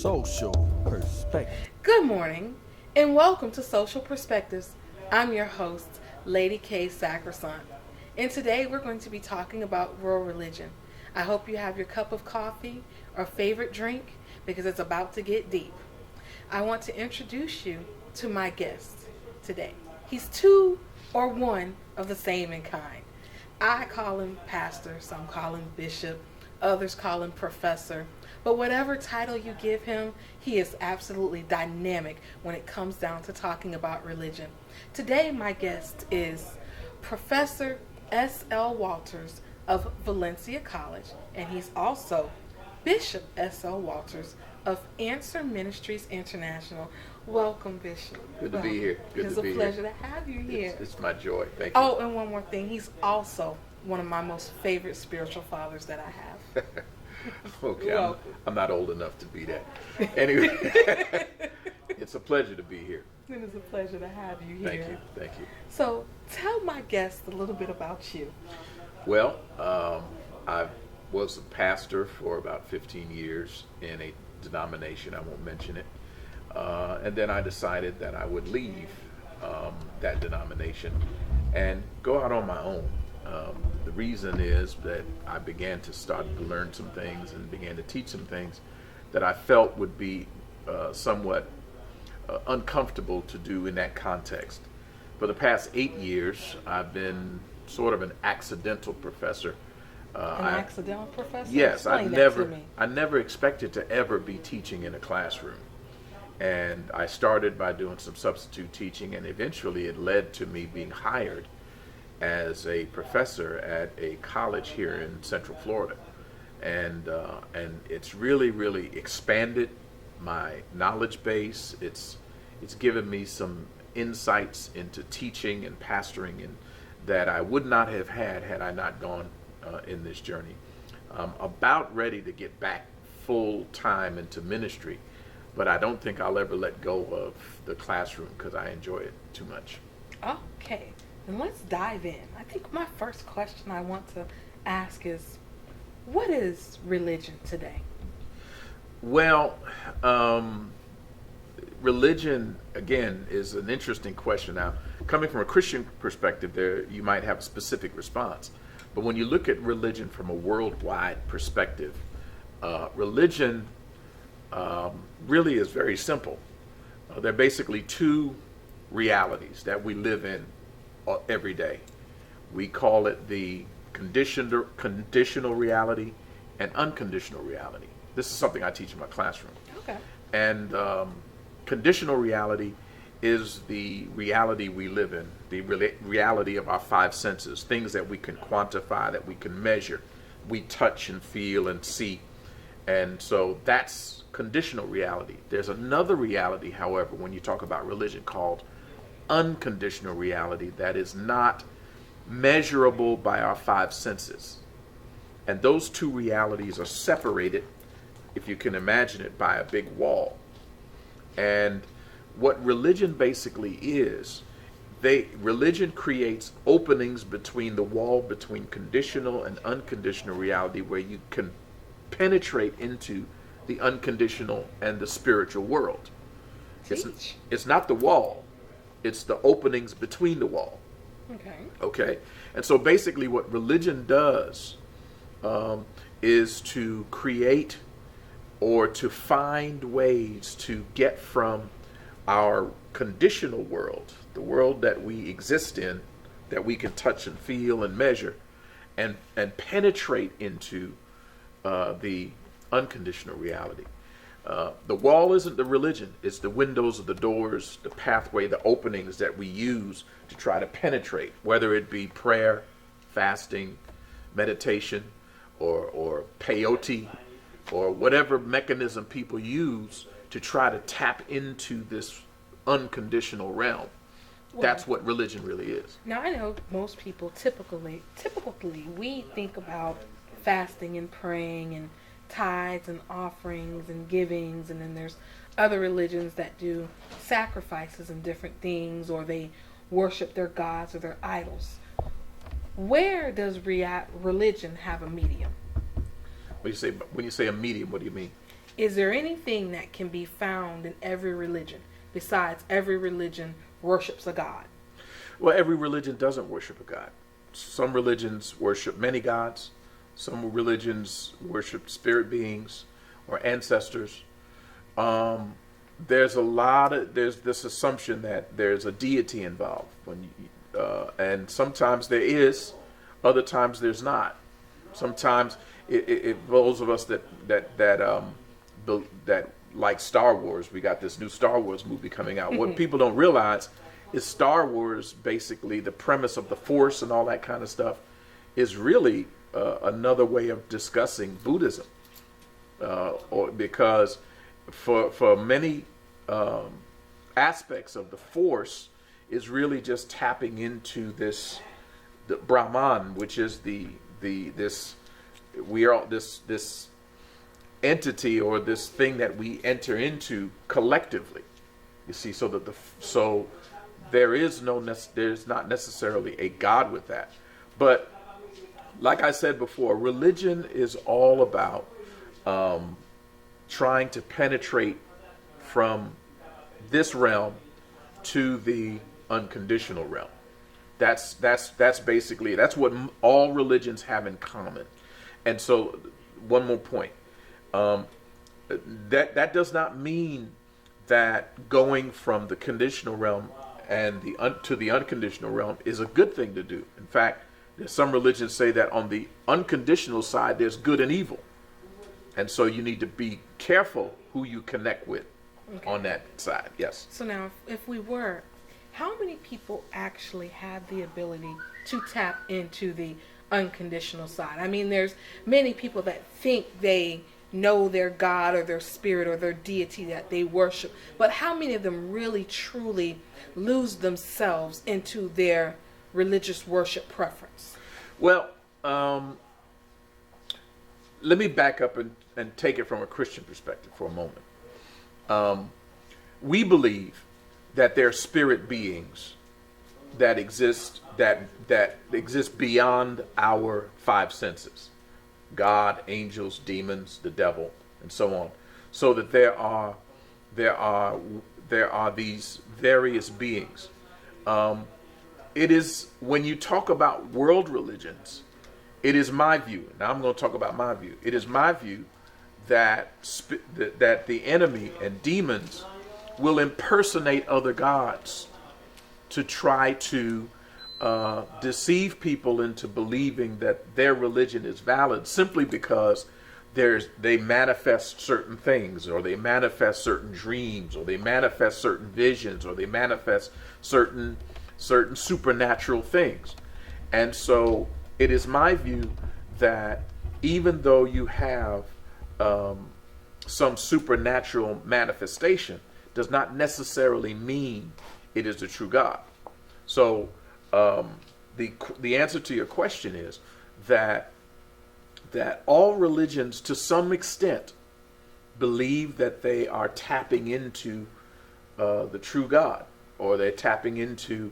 Social perspective. Good morning, and welcome to Social Perspectives. I'm your host, Lady K. Sacrosanct, and today we're going to be talking about world religion. I hope you have your cup of coffee or favorite drink because it's about to get deep. I want to introduce you to my guest today. He's two or one of the same in kind. I call him pastor, some call him bishop, others call him professor. But whatever title you give him, he is absolutely dynamic when it comes down to talking about religion. Today, my guest is Professor S.L. Walters of Valencia College, and he's also Bishop S.L. Walters of Answer Ministries International. Welcome, Bishop. Good to be here. Good It's to be a here. pleasure to have you here. It's my joy. Thank you. Oh, and one more thing. He's also one of my most favorite spiritual fathers that I have. Okay, Well- I'm not old enough to be that. Anyway, it's a pleasure to be here. It is a pleasure to have you here. Thank you. Thank you. So, tell my guests a little bit about you. Well, I was a pastor for about 15 years in a denomination. I won't mention it. And then I decided that I would leave that denomination and go out on my own. The reason is that I began to start to learn some things and began to teach some things that I felt would be somewhat uncomfortable to do in that context. For the past 8 years, I've been sort of an accidental professor. Accidental professor? Yes, Explain that to me. I never expected to ever be teaching in a classroom. And I started by doing some substitute teaching, and eventually it led to me being hired as a professor at a college here in Central Florida. And it's really expanded my knowledge base. It's given me some insights into teaching and pastoring and that I would not have had I not gone in this journey. I'm about ready to get back full time into ministry, but I don't think I'll ever let go of the classroom because I enjoy it too much. Okay, then let's dive in. I think my first question I want to ask is, what is religion today? Well, religion, again, is an interesting question. Now, coming from a Christian perspective, there you might have a specific response. But when you look at religion from a worldwide perspective, religion really is very simple. There are basically two realities that we live in every day. We call it the conditional reality and unconditional reality. This is something I teach in my classroom. Okay. And conditional reality is the reality we live in, the reality of our five senses, things that we can quantify, that we can measure, we touch and feel and see. And so that's conditional reality. There's another reality, however, when you talk about religion, called unconditional reality, that is not measurable by our five senses. And those two realities are separated, if you can imagine it, by a big wall. And what religion basically is, religion creates openings between the wall between conditional and unconditional reality where you can penetrate into the unconditional and the spiritual world. It's not the wall, it's the openings between the wall. Okay. And so basically what religion does is to create or to find ways to get from our conditional world, the world that we exist in, that we can touch and feel and measure, and penetrate into the unconditional reality. The wall isn't the religion, it's the windows, the doors, the pathway, the openings that we use to try to penetrate, whether it be prayer, fasting, meditation, or peyote, or whatever mechanism people use to try to tap into this unconditional realm. That's what religion really is. Now, I know most people typically we think about fasting and praying and tithes and offerings and givings, and then there's other religions that do sacrifices and different things, or they worship their gods or their idols. Where does religion have a medium? When you say a medium, what do you mean? Is there anything that can be found in every religion besides every religion worships a god? Well, every religion doesn't worship a god. Some religions worship many gods. Some religions worship spirit beings or ancestors. There's this assumption that there's a deity involved and sometimes there is, other times there's not. Sometimes those of us that like Star Wars, we got this new Star Wars movie coming out. What people don't realize is Star Wars, basically the premise of the Force and all that kind of stuff, is really another way of discussing Buddhism, or because for many aspects of the Force is really just tapping into the Brahman, which is this entity or this thing that we enter into collectively. You see, so there's not necessarily a God with that, but like I said before, religion is all about trying to penetrate from this realm to the unconditional realm. That's basically what all religions have in common. And so, one more point. That does not mean that going from the conditional realm and to the unconditional realm is a good thing to do. In fact, some religions say that on the unconditional side, there's good and evil. And so you need to be careful who you connect with on that side. Yes. So now, how many people actually have the ability to tap into the unconditional side? I mean, there's many people that think they know their God or their spirit or their deity that they worship, but how many of them really truly lose themselves into their religious worship preference? Well, let me back up and take it from a Christian perspective for a moment. We believe that there are spirit beings that exist beyond our five senses: God, angels, demons, the devil, and so on. So that there are these various beings. It is, when you talk about world religions, it is my view. Now I'm going to talk about my view. It is my view that the enemy and demons will impersonate other gods to try to deceive people into believing that their religion is valid, simply because they manifest certain things, or they manifest certain dreams, or they manifest certain visions, or they manifest certain supernatural things. And so it is my view that even though you have some supernatural manifestation, does not necessarily mean it is the true God. So the answer to your question is that all religions, to some extent, believe that they are tapping into the true God, or they're tapping into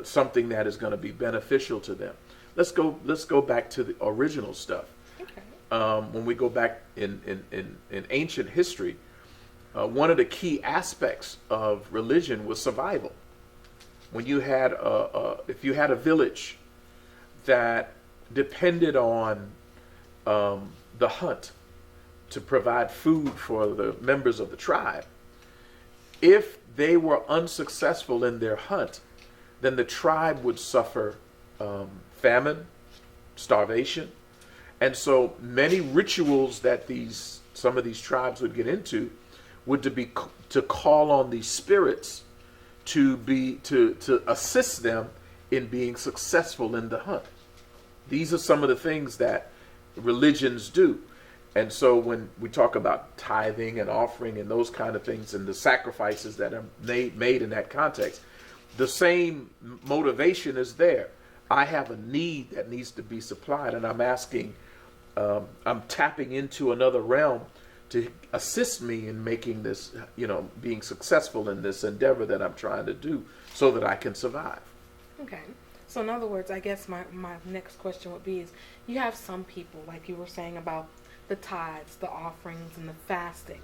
something that is going to be beneficial to them. Let's go back to the original stuff. Okay. When we go back in ancient history, one of the key aspects of religion was survival. When you had if you had a village that depended on the hunt to provide food for the members of the tribe, if they were unsuccessful in their hunt, then the tribe would suffer famine, starvation. And so many rituals that some of these tribes would get into would to call on these spirits to assist them in being successful in the hunt. These are some of the things that religions do. And so when we talk about tithing and offering and those kind of things, and the sacrifices that are made in that context, the same motivation is there. I have a need that needs to be supplied, and I'm asking, I'm tapping into another realm to assist me in making this, being successful in this endeavor that I'm trying to do so that I can survive. Okay. So in other words, I guess my next question would be is, you have some people, like you were saying about the tithes, the offerings, and the fasting.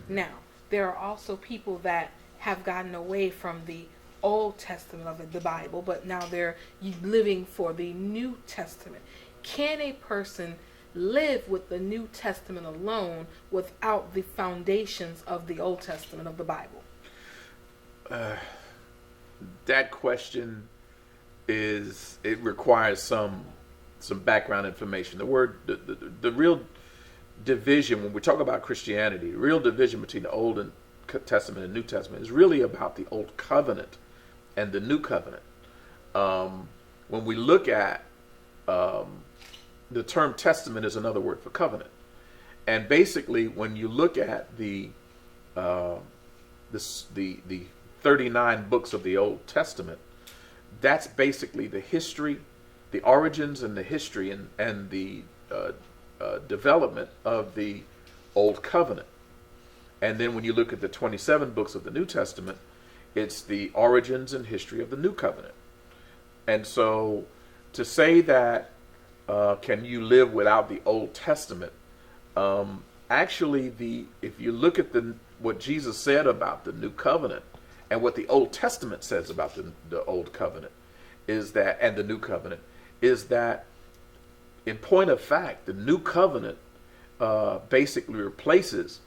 Now, there are also people that have gotten away from the Old Testament of the Bible, but now they're living for the New Testament. Can a person live with the New Testament alone without the foundations of the Old Testament of the Bible? That question it requires some background information. The real division when we talk about Christianity, the real division between the Old Testament and New Testament is really about the Old Covenant and the New Covenant. When we look at the term testament is another word for covenant, and basically when you look at the 39 books of the Old Testament, that's basically the history, the origins and the history and the development of the Old Covenant. And then when you look at the 27 books of the New Testament, it's the origins and history of the New Covenant. And so to say that can you live without the Old Testament, actually if you look at what Jesus said about the New Covenant and what the Old Testament says about the Old Covenant is that, and the New Covenant, is that in point of fact, the New Covenant basically replaces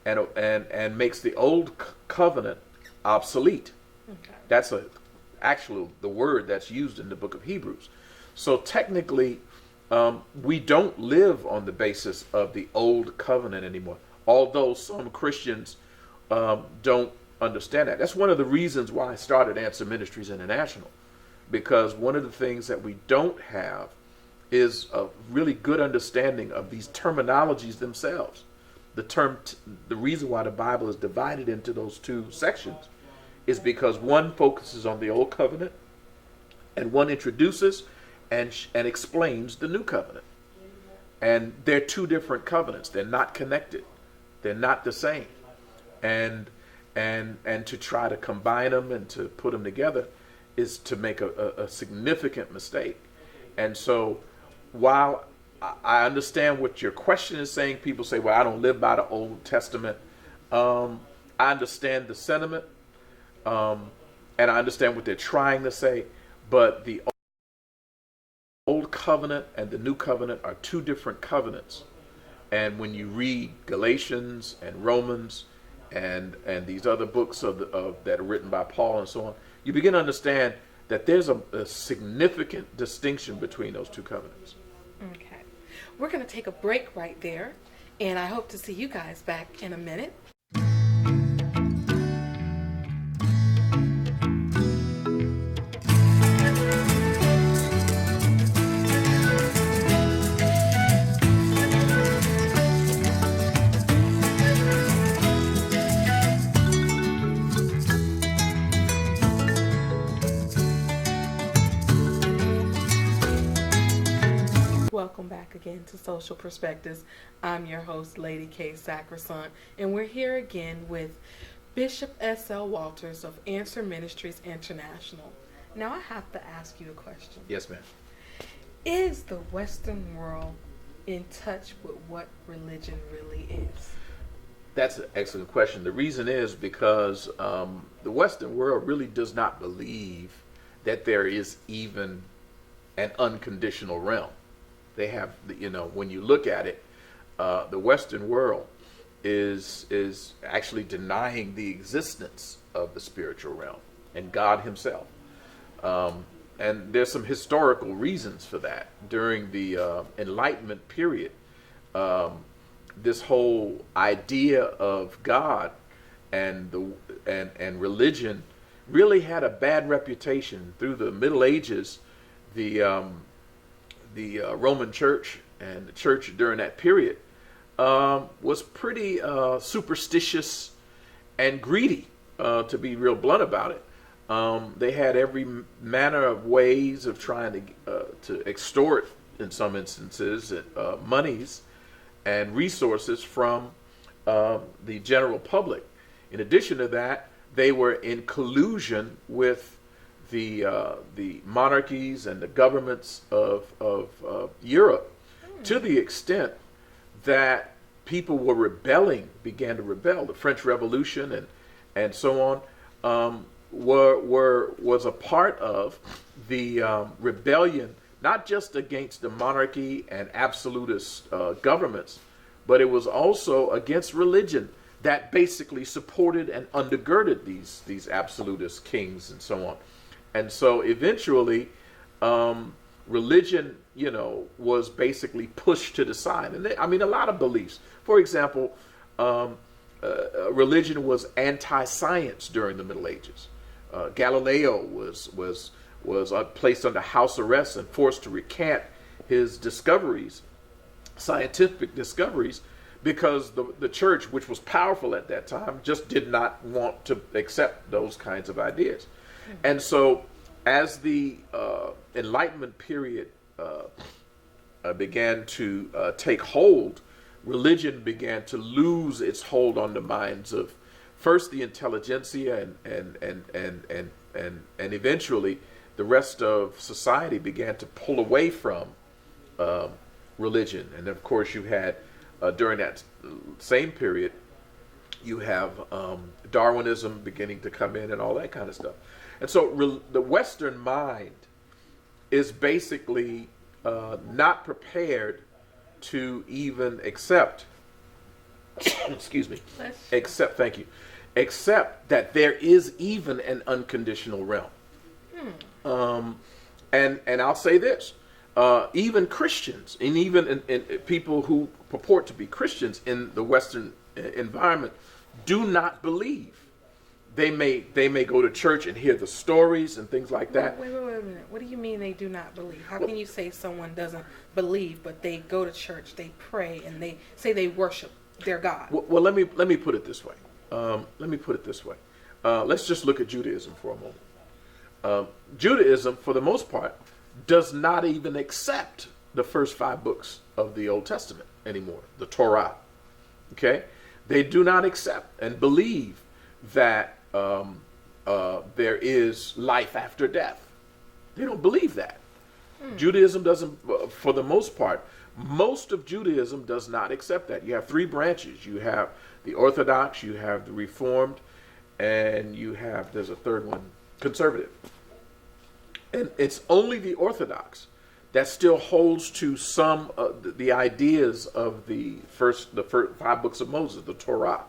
and makes the Old Covenant obsolete. Okay. That's the word that's used in the book of Hebrews. So technically, we don't live on the basis of the Old Covenant anymore, although some Christians don't understand that. That's one of the reasons why I started Answer Ministries International, because one of the things that we don't have is a really good understanding of these terminologies themselves. The reason why the Bible is divided into those two sections is because one focuses on the Old Covenant and one introduces and explains the New Covenant. And they're two different covenants. They're not connected. They're not the same. And to try to combine them and to put them together is to make a significant mistake. And so while I understand what your question is saying, people say, well, I don't live by the Old Testament. I understand the sentiment, and I understand what they're trying to say, but the Old Covenant and the New Covenant are two different covenants. And when you read Galatians and Romans and these other books that are written by Paul and so on, you begin to understand that there's a significant distinction between those two covenants. Okay. We're going to take a break right there, and I hope to see you guys back in a minute. Welcome back again to Social Perspectives. I'm your host, Lady K. Sacrosanct, and we're here again with Bishop S.L. Walters of Answer Ministries International. Now I have to ask you a question. Yes, ma'am. Is the Western world in touch with what religion really is? That's an excellent question. The reason is because the Western world really does not believe that there is even an unconditional realm. They have, when you look at it, the Western world is actually denying the existence of the spiritual realm and God himself. And there's some historical reasons for that. During the Enlightenment period, this whole idea of God and religion really had a bad reputation. Through the Middle Ages, the Roman Church and the church during that period was pretty superstitious and greedy, to be real blunt about it. They had every manner of ways of trying to extort, in some instances, monies and resources from the general public. In addition to that, they were in collusion with the monarchies and the governments of Europe, to the extent that people were began to rebel. The French Revolution and so on was a part of the rebellion, not just against the monarchy and absolutist governments, but it was also against religion that basically supported and undergirded these absolutist kings and so on. And so eventually, religion, was basically pushed to the side. And a lot of beliefs. For example, religion was anti-science during the Middle Ages. Galileo was placed under house arrest and forced to recant his discoveries, scientific discoveries, because the church, which was powerful at that time, just did not want to accept those kinds of ideas. And so as the Enlightenment period began to take hold, religion began to lose its hold on the minds of first the intelligentsia and eventually the rest of society began to pull away from religion. And of course you had during that same period, you have Darwinism beginning to come in and all that kind of stuff. And so the Western mind is basically not prepared to even accept, excuse me, accept that there is even an unconditional realm. And I'll say this, even Christians and even in people who purport to be Christians in the Western environment do not believe. They may go to church and hear the stories and things like that. Wait a minute. What do you mean they do not believe? How can you say someone doesn't believe, but they go to church, they pray, and they say they worship their God? Well, let me put it this way. Let's just look at Judaism for a moment. Judaism, for the most part, does not even accept the first 5 books of the Old Testament anymore, the Torah. Okay? They do not accept and believe that there is life after death. They don't believe that. Judaism doesn't, for the most part, most of Judaism does not accept that. You have 3 branches. You have the Orthodox, you have the Reformed, and there's a third one, conservative. And it's only the Orthodox that still holds to some of the ideas of the first 5 books of Moses, the Torah.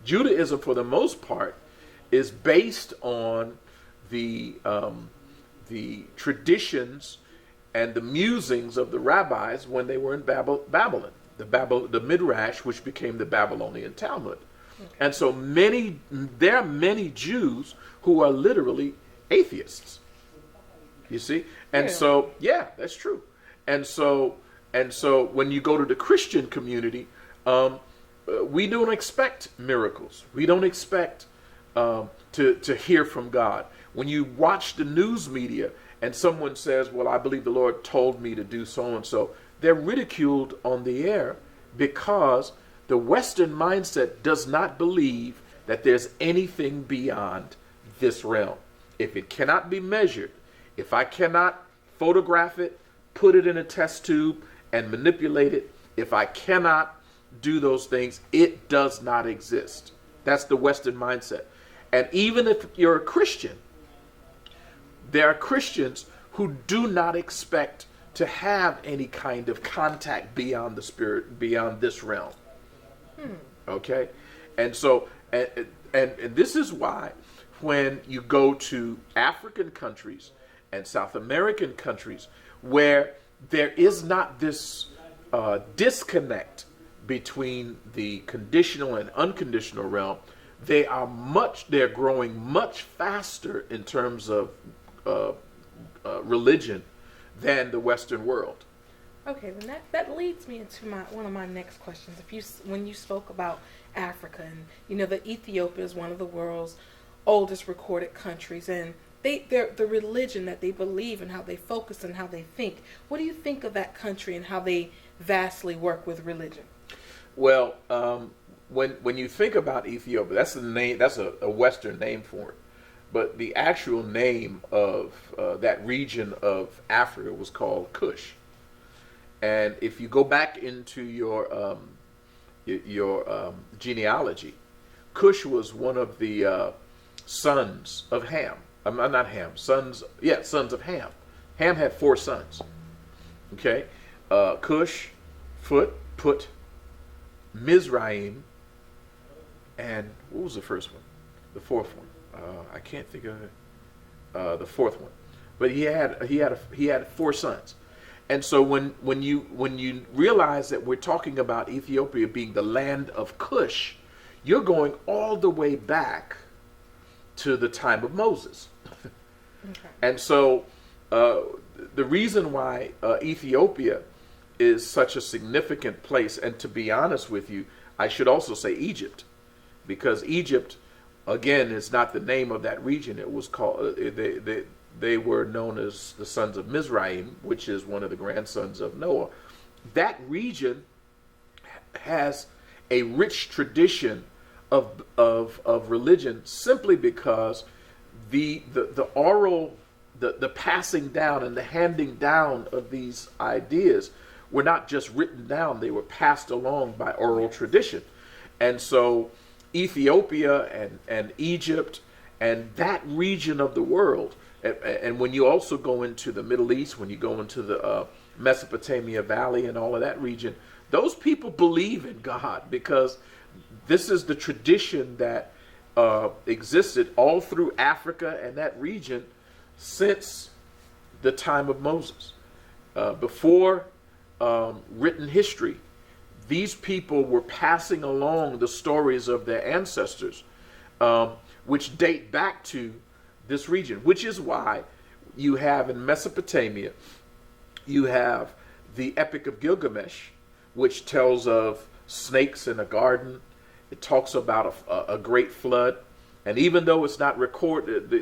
Judaism, for the most part, is based on the traditions and the musings of the rabbis when they were in Babylon, the Midrash, which became the Babylonian Talmud. Okay. And so there are many Jews who are literally atheists. You see? And really? So, yeah, that's true. And so when you go to the Christian community, we don't expect miracles. We don't expect to hear from God. When you watch the news media and someone says, well, I believe the Lord told me to do so and so, they're ridiculed on the air because the Western mindset does not believe that there's anything beyond this realm. If it cannot be measured, if I cannot photograph it, put it in a test tube and manipulate it, if I cannot do those things, it does not exist. That's the Western mindset. And even if you're a Christian, there are Christians who do not expect to have any kind of contact beyond the spirit, beyond this realm. Okay? And so, and this is why when you go to African countries and South American countries where there is not this disconnect between the conditional and unconditional realm, they're growing much faster in terms of religion than the Western world. Okay, then that leads me into one of my next questions. When you spoke about Africa, and that Ethiopia is one of the world's oldest recorded countries, and the religion that they believe and how they focus and how they think. What do you think of that country and how they vastly work with religion? Well, when you think about Ethiopia, that's the name. That's a Western name for it. But the actual name of that region of Africa was called Kush. And if you go back into your genealogy, Cush was one of the sons of Ham. Not Ham. Sons of Ham. Ham had 4 sons. Okay, Cush, Put, Mizraim, and what was the first one? The fourth one. I can't think of it. The fourth one. But he had 4 sons. And so when you realize that we're talking about Ethiopia being the land of Cush, you're going all the way back to the time of Moses. Okay. And so the reason why Ethiopia is such a significant place, and to be honest with you, I should also say Egypt, because Egypt, again, is not the name of that region. It was called, they were known as the sons of Mizraim, which is one of the grandsons of Noah. That region has a rich tradition of religion, simply because the oral, the passing down and the handing down of these ideas were not just written down, they were passed along by oral tradition. And so Ethiopia and Egypt and that region of the world, and when you also go into the Middle East, when you go into the Mesopotamia Valley and all of that region, those people believe in God, because this is the tradition that existed all through Africa and that region since the time of Moses. Before written history, these people were passing along the stories of their ancestors, which date back to this region, which is why you have in Mesopotamia, you have the Epic of Gilgamesh, which tells of snakes in a garden. It talks about a great flood, and even though it's not recorded,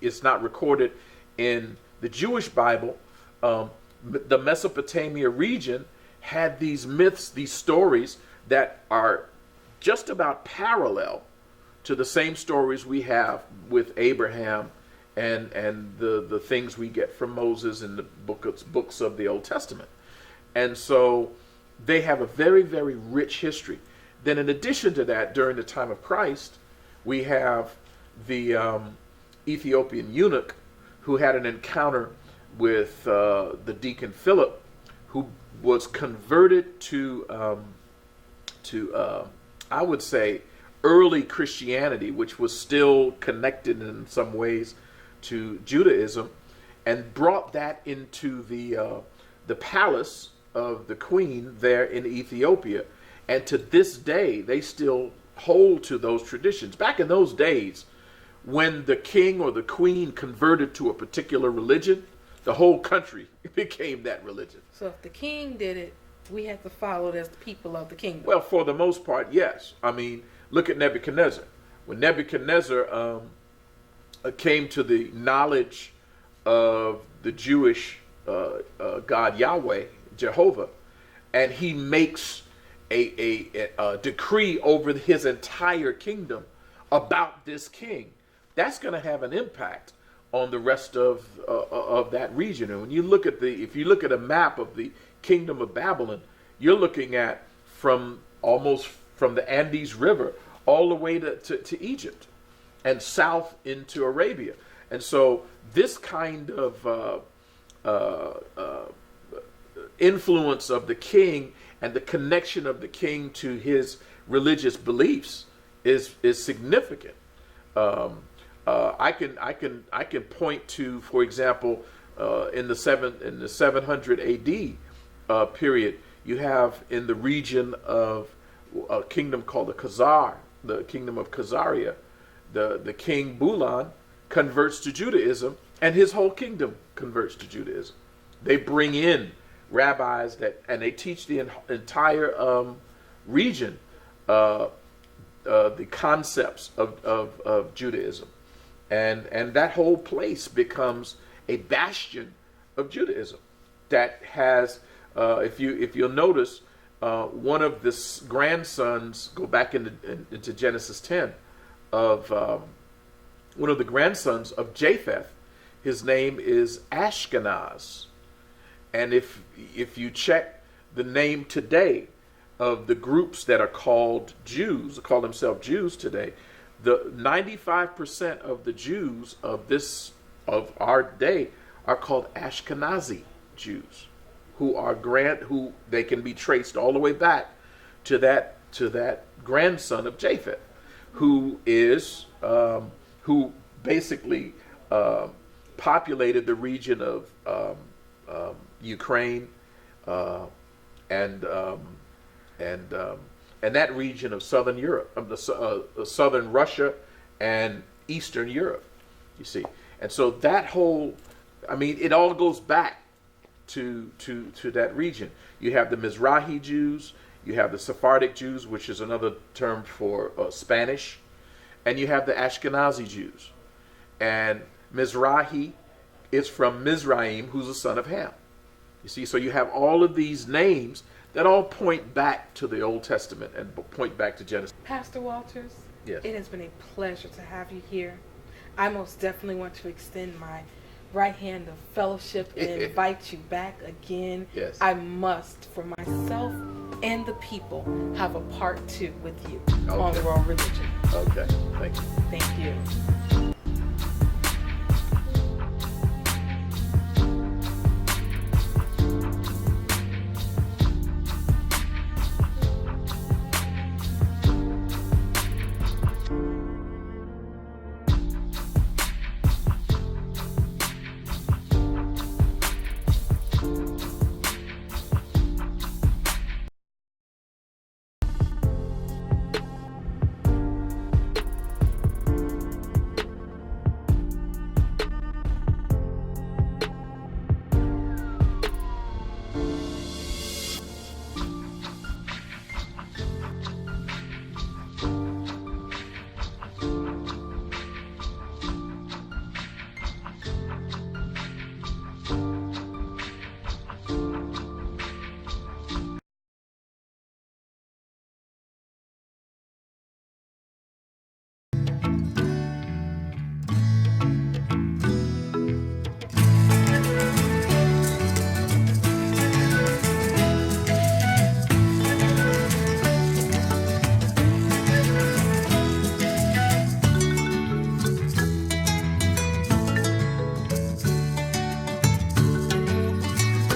it's not recorded in the Jewish Bible, the Mesopotamia region had these myths, these stories that are just about parallel to the same stories we have with Abraham and the things we get from Moses in the books of the Old Testament. And so they have a very, very rich history. Then in addition to that, during the time of Christ, we have the Ethiopian eunuch who had an encounter with the deacon Philip, who was converted to I would say, early Christianity, which was still connected in some ways to Judaism, and brought that into the palace of the queen there in Ethiopia. And to this day, they still hold to those traditions. Back in those days, when the king or the queen converted to a particular religion, the whole country became that religion. So if the king did it, we have to follow as the people of the kingdom. Well, for the most part, yes. I mean, look at Nebuchadnezzar. When Nebuchadnezzar came to the knowledge of the Jewish God Yahweh, Jehovah, and he makes a decree over his entire kingdom about this king, that's going to have an impact on the rest of that region. And when you look at if you look at a map of the kingdom of Babylon, you're looking at almost from the Andes River all the way to Egypt and south into Arabia. And so this kind of influence of the king and the connection of the king to his religious beliefs is significant. I can point to, for example, in the 700 AD period, you have in the region of a kingdom called the kingdom of Khazaria, the king Bulan converts to Judaism, and his whole kingdom converts to Judaism. They bring in rabbis and they teach the entire region the concepts of Judaism, and that whole place becomes a bastion of Judaism that has, if you'll notice, one of the grandsons, go back into Genesis 10, of one of the grandsons of Japheth. His name is Ashkenaz. And if you check the name today of the groups that are called Jews, call themselves Jews today, the 95% of the Jews of our day are called Ashkenazi Jews, who they can be traced all the way back to that grandson of Japheth, who basically populated the region of Ukraine and that region of southern Europe, southern Russia and Eastern Europe. You see, and so that whole, it all goes back to that region. You have the Mizrahi Jews, you have the Sephardic Jews, which is another term for Spanish, and you have the Ashkenazi Jews. And Mizrahi is from Mizraim, who's a son of Ham. You see, so you have all of these names that all point back to the Old Testament and point back to Genesis. Pastor Walters, Yes. it has been a pleasure to have you here. I most definitely want to extend my right hand of fellowship and invite you back again. Yes. I must, for myself and the people, have a part 2 with you on Okay. world religion. Okay, thank you. Thank you.